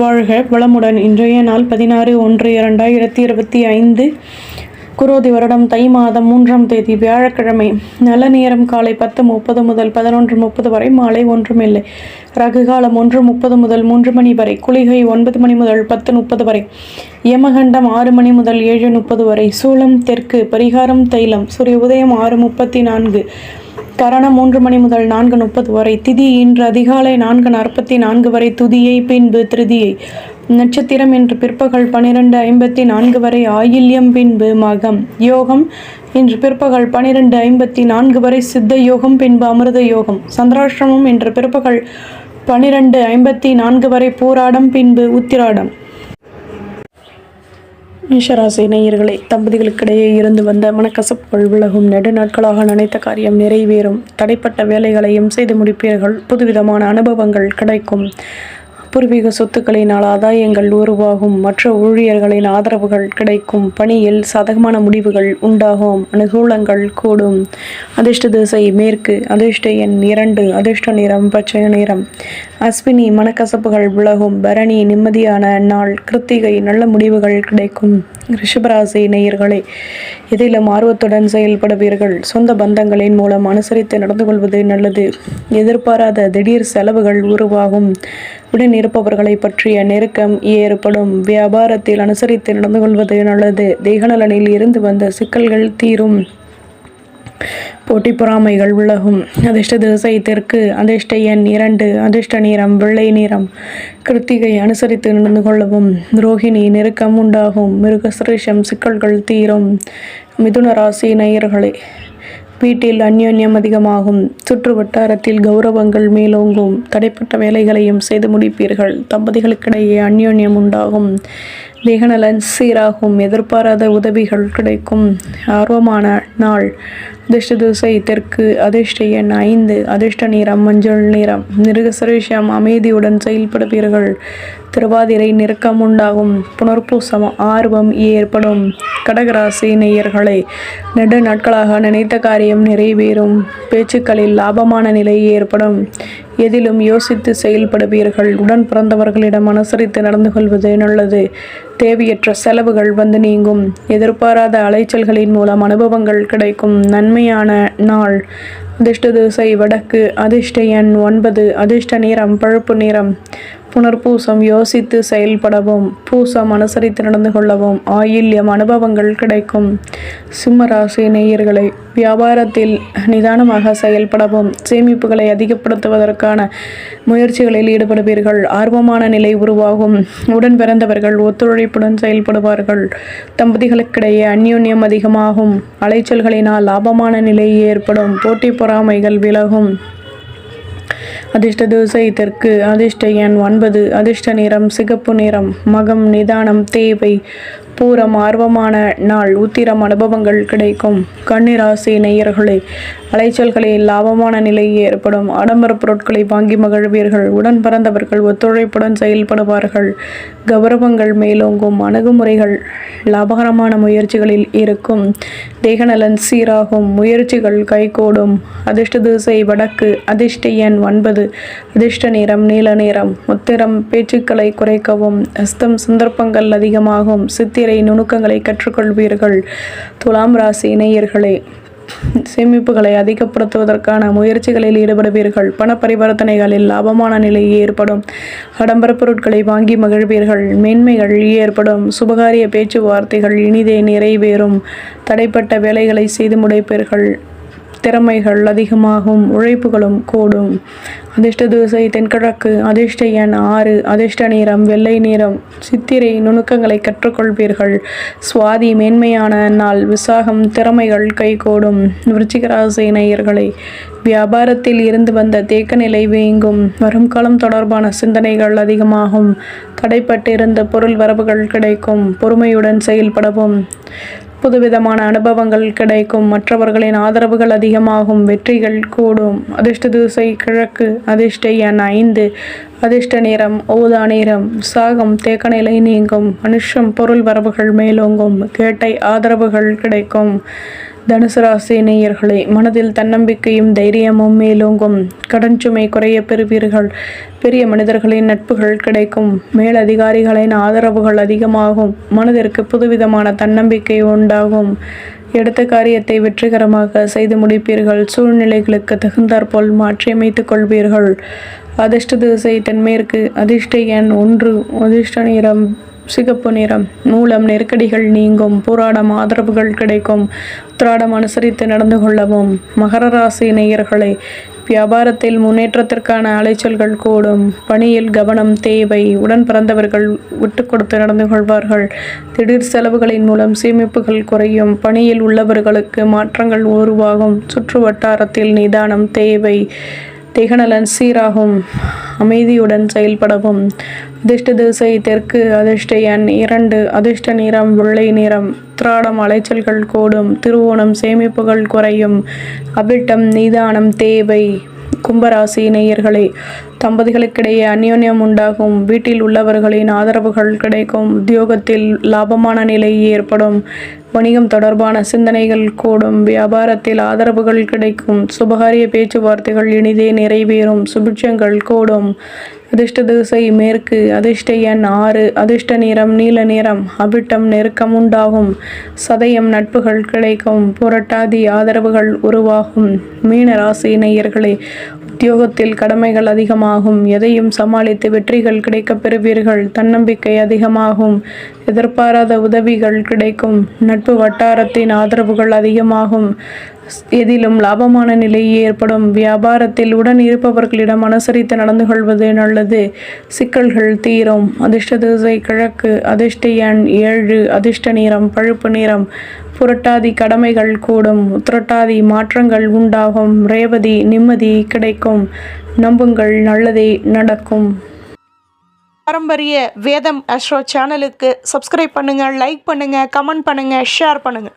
வாழ்க வளமுடன். இன்றைய நாள் 16/1/2025 குரோதி வருடம் தை மாதம் 3ஆம் தேதி வியாழக்கிழமை. நல்ல நேரம் காலை 10:30 முதல் 11:30 வரை, மாலை ஒன்றுமில்லை. ரகுகாலம் 1:30 முதல் 3 மணி வரை, குளிகை 9 மணி முதல் 10:30 வரை, யமகண்டம் 6 மணி முதல் 7:30 வரை, சூலம் தெற்கு, பரிகாரம் தைலம், சூரிய உதயம் 6:34, கரணம் 3 மணி முதல் 4:30 வரை, திதி இன்று அதிகாலை 4:44 வரை, துதியை பின்பு திருதியை, நட்சத்திரம் இன்று பிற்பகல் 12:54 வரை, ஆயில்யம் பின்பு மகம், யோகம் இன்று பிற்பகல் 12:54 வரை, சித்த யோகம் பின்பு அமிர்த யோகம், சந்திராஷ்டிரமம் இன்று பிற்பகல் 12:54 வரை, பூராடம் பின்பு உத்திராடம். மேஷராசி நேயர்களே, தம்பதிகளுக்கிடையே இருந்து வந்த மனக்கசப்புகள் விலகும். நெடு நாட்களாக நினைத்த காரியம் நிறைவேறும். தடைப்பட்ட வேலைகளையும் செய்து முடிப்பீர்கள். புதுவிதமான அனுபவங்கள் கிடைக்கும். பூர்வீக சொத்துக்களினால் ஆதாயங்கள் உருவாகும். மற்ற ஊழியர்களின் ஆதரவுகள் கிடைக்கும். பணியில் சாதகமான முடிவுகள் உண்டாகும். அனுகூலங்கள் கூடும். அதிர்ஷ்ட திசை மேற்கு. அதிர்ஷ்ட எண் 2. அதிர்ஷ்ட நிறம் பச்சை நிறம். அஸ்வினி மனக்கசப்புகள் விலகும். பரணி நிம்மதியான நாள். கிருத்திகை நல்ல முடிவுகள் கிடைக்கும். ரிஷபராசி நேயர்களே, எதிலும் ஆர்வத்துடன் செயல்படுவீர்கள். சொந்த பந்தங்களின் மூலம் அனுசரித்து நடந்து கொள்வது நல்லது. எதிர்பாராத திடீர் செலவுகள் உருவாகும். உடன் இருப்பவர்களை பற்றிய நெருக்கம் ஏற்படும். வியாபாரத்தில் அனுசரித்து நடந்து கொள்வது நல்லது. தேகநலனில் இருந்து வந்த சிக்கல்கள் தீரும். போட்டி பொறாமைகள் விலகும். அதிர்ஷ்ட திசை தெற்கு. அதிர்ஷ்ட எண் 2. அதிர்ஷ்ட நிறம் வெள்ளை நிறம். கிருத்திகை அனுசரித்து நடந்து கொள்ளவும். ரோஹிணி நெருக்கம் உண்டாகும். மிருகசிரேஷம் சிக்கல்கள் தீரும். மிதுன ராசி நேயர்களே, வீட்டில் அந்யோன்யம் அதிகமாகும். சுற்று வட்டாரத்தில் கௌரவங்கள் மேலோங்கும். தடைப்பட்ட வேலைகளையும் செய்து முடிப்பீர்கள். தம்பதிகளுக்கிடையே அந்யோன்யம் உண்டாகும். தேகநலன் சீராகும். எதிர்பாராத உதவிகள் கிடைக்கும். ஆர்வமான நாள். அதிர்ஷ்ட திசை தெற்கு. அதிர்ஷ்ட எண் 5. அதிர்ஷ்ட நிறம் மஞ்சள் நிறம். மிருகசிரேஷம் அமைதியுடன் செயல்படுவீர்கள். திருவாதிரை நெருக்கம் உண்டாகும். புனர்பூசம் ஆர்வம் ஏற்படும். கடகராசி நேயர்களே, நெடு நாட்களாக நினைத்த காரியம் நிறைவேறும். பேச்சுக்களில் லாபமான நிலை ஏற்படும். எதிலும் யோசித்து செயல்படுவீர்கள். உடன் பிறந்தவர்களிடம் அனுசரித்து நடந்து கொள்வது நல்லது. தேவையற்ற செலவுகள் வந்து நீங்கும். எதிர்பாராத அலைச்சல்களின் மூலம் அனுபவங்கள் கிடைக்கும். நன்மையான நாள். அதிர்ஷ்ட திசை வடக்கு. அதிர்ஷ்ட எண் 9. அதிர்ஷ்ட நிறம் பழுப்பு நிறம். புனர்பூசம் யோசித்து செயல்படவும். பூசம் அனுசரித்து நடந்து கொள்ளவும். ஆயில்யம் அனுபவங்கள் கிடைக்கும். சிம்மராசி நேயர்களை, வியாபாரத்தில் நிதானமாக செயல்படவும். சேமிப்புகளை அதிகப்படுத்துவதற்கான முயற்சிகளில் ஈடுபடுவீர்கள். ஆர்வமான நிலை உருவாகும். உடன் பிறந்தவர்கள் ஒத்துழைப்புடன் செயல்படுவார்கள். தம்பதிகளுக்கிடையே அந்யோன்யம் அதிகமாகும். அலைச்சல்களினால் லாபமான நிலை ஏற்படும். போட்டி பொறாமைகள் விலகும். அதிர்ஷ்ட திசை தெற்கு. அதிர்ஷ்ட எண் 9. அதிர்ஷ்ட நிறம் சிகப்பு நிறம். மகம் நிதானம் தேவை. பூரம் ஆர்வமான நாள். உத்திரம் அனுபவங்கள் கிடைக்கும். கன்னிராசி நேயர்களே, அலைச்சல்களில் லாபமான நிலை ஏற்படும். ஆடம்பர பொருட்களை வாங்கி மகிழ்வீர்கள். உடன் பிறந்தவர்கள் ஒத்துழைப்புடன் செயல்படுவார்கள். கௌரவங்கள் மேலோங்கும். அணுகுமுறைகள் லாபகரமான முயற்சிகளில் இருக்கும். தேகநலன் சீராகும். முயற்சிகள் கைகூடும். அதிர்ஷ்ட திசை வடக்கு. அதிர்ஷ்ட எண் 9. அதிர்ஷ்ட நிறம் நீல நிறம். உத்திரம் பேச்சுக்களை குறைக்கவும். ஹஸ்தம் சந்தர்ப்பங்கள் அதிகமாகும். சித்திரை நுணுக்கங்களை கற்றுக்கொள்வீர்கள். துலாம் ராசி நேயர்களே, சேமிப்புகளை அதிகப்படுத்துவதற்கான முயற்சிகளில் ஈடுபடுவீர்கள். பண பரிவர்த்தனைகளில் லாபமான நிலை ஏற்படும். ஆடம்பர பொருட்களை வாங்கி மகிழ்வீர்கள். மேன்மைகள் ஏற்படும். சுபகாரிய பேச்சுவார்த்தைகள் இனிதே நிறைவேறும். தடைப்பட்ட வேலைகளை செய்து முடிப்பீர்கள். திறமைகள் அதிகமாகும். உழைப்புகளும் கூடும். அதிர்ஷ்ட திசை தென்கிழக்கு. அதிர்ஷ்ட எண் 6. அதிர்ஷ்ட நிறம் வெள்ளை நிறம். சித்திரை நுணுக்கங்களை கற்றுக்கொள்வீர்கள். சுவாதி மேன்மையான நாள். விசாகம் திறமைகள் கைகூடும். விருச்சிக ராசி நேயர்களே, வியாபாரத்தில் இருந்து வந்த தேக்க நிலை வீங்கும். வரும் காலம் தொடர்பான சிந்தனைகள் அதிகமாகும். தடைப்பட்டிருந்த பொருள் வரவுகள் கிடைக்கும். பொறுமையுடன் செயல்படவும். புதுவிதமான அனுபவங்கள் கிடைக்கும். மற்றவர்களின் ஆதரவுகள் அதிகமாகும். வெற்றிகள் கூடும். அதிர்ஷ்ட திசை கிழக்கு. அதிர்ஷ்ட எண் 5. அதிர்ஷ்ட நிறம் ஊதா நிறம். விசாகம் தேக்க நிலை நீங்கும். அனுஷம் பொருள் வரவுகள் மேலோங்கும். கேட்டை ஆதரவுகள் கிடைக்கும். தனுசு ராசி நேயர்களே, மனதில் தன்னம்பிக்கையும் தைரியமும் மேலோங்கும். கடன் சுமை குறைய பெறுவீர்கள். பெரிய மனிதர்களின் நட்புகள் கிடைக்கும். மேலதிகாரிகளின் ஆதரவுகள் அதிகமாகும். மனதிற்கு புதுவிதமான தன்னம்பிக்கை உண்டாகும். எடுத்த காரியத்தை வெற்றிகரமாக செய்து முடிப்பீர்கள். சூழ்நிலைகளுக்கு தகுந்தாற்போல் மாற்றியமைத்துக் கொள்வீர்கள். அதிர்ஷ்ட திசை தென்மேற்கு. அதிர்ஷ்ட எண் 1. அதிர்ஷ்ட நிறம் சிகப்பு நிறம். மூலம் நெருக்கடிகள் நீங்கும். போராடம் ஆதரவுகள் கிடைக்கும். உத்திராடம் அனுசரித்து நடந்து கொள்ளவும். மகர ராசி நேயர்களே, வியாபாரத்தில் முன்னேற்றத்திற்கான அலைச்சல்கள் கூடும். பணியில் கவனம் தேவை. உடன் பிறந்தவர்கள் விட்டு கொடுத்து நடந்து கொள்வார்கள். திடீர் செலவுகளின் மூலம் சேமிப்புகள் குறையும். பணியில் உள்ளவர்களுக்கு மாற்றங்கள் உருவாகும். சுற்று வட்டாரத்தில் நிதானம் தேவை. தேகநலன் சீராகும். அமைதியுடன் செயல்படவும். அதிர்ஷ்ட திசை தெற்கு. அதிர்ஷ்ட எண் 2. அதிர்ஷ்ட நிறம் வெள்ளை நிறம். உத்திராடம் அலைச்சல்கள் கூடும். திருவோணம் சேமிப்புகள் குறையும். அவிட்டம் நிதானம் தேவை. கும்பராசி நேயர்களே, தம்பதிகளுக்கிடையே அந்யோன்யம் உண்டாகும். வீட்டில் உள்ளவர்களின் ஆதரவுகள் கிடைக்கும். உத்தியோகத்தில் லாபமான நிலை ஏற்படும். வணிகம் தொடர்பான சிந்தனைகள் கூடும். வியாபாரத்தில் ஆதரவுகள் கிடைக்கும். சுபகாரிய பேச்சுவார்த்தைகள் இனிதே நிறைவேறும். சுபிட்சங்கள் கூடும். அதிர்ஷ்ட திசை மேற்கு. அதிர்ஷ்ட எண் 6. அதிர்ஷ்ட நிறம் நீல நிறம். அவிட்டம் நெருக்கம் உண்டாகும். சதயம் நட்புகள் கிடைக்கும். புரட்டாதி ஆதரவுகள் உருவாகும். மீன ராசி நேயர்களே, உத்தியோகத்தில் கடமைகள் அதிகமாகும். எதையும் சமாளித்து வெற்றிகள் கிடைக்கப் பெறுவீர்கள். தன்னம்பிக்கை அதிகமாகும். எதிர்பாராத உதவிகள் கிடைக்கும். நட்பு வட்டாரத்தின் ஆதரவுகள் அதிகமாகும். எதிலும் லாபமான நிலை ஏற்படும். வியாபாரத்தில் உடன் இருப்பவர்களிடம் அனுசரித்து நடந்து கொள்வது நல்லது. சிக்கல்கள் தீரும். அதிர்ஷ்ட திசை கிழக்கு. அதிர்ஷ்ட எண் 7. அதிர்ஷ்ட நிறம் பழுப்பு நிறம். புரட்டாதி கடமைகள் கூடும். உத்திரட்டாதி மாற்றங்கள் உண்டாகும். ரேவதி நிம்மதி கிடைக்கும். நம்புங்கள், நல்லதே நடக்கும். பாரம்பரிய வேதம் அஸ்ட்ரோ சேனலுக்கு சப்ஸ்கிரைப் பண்ணுங்கள், லைக் பண்ணுங்கள், கமெண்ட் பண்ணுங்கள், ஷேர் பண்ணுங்கள்.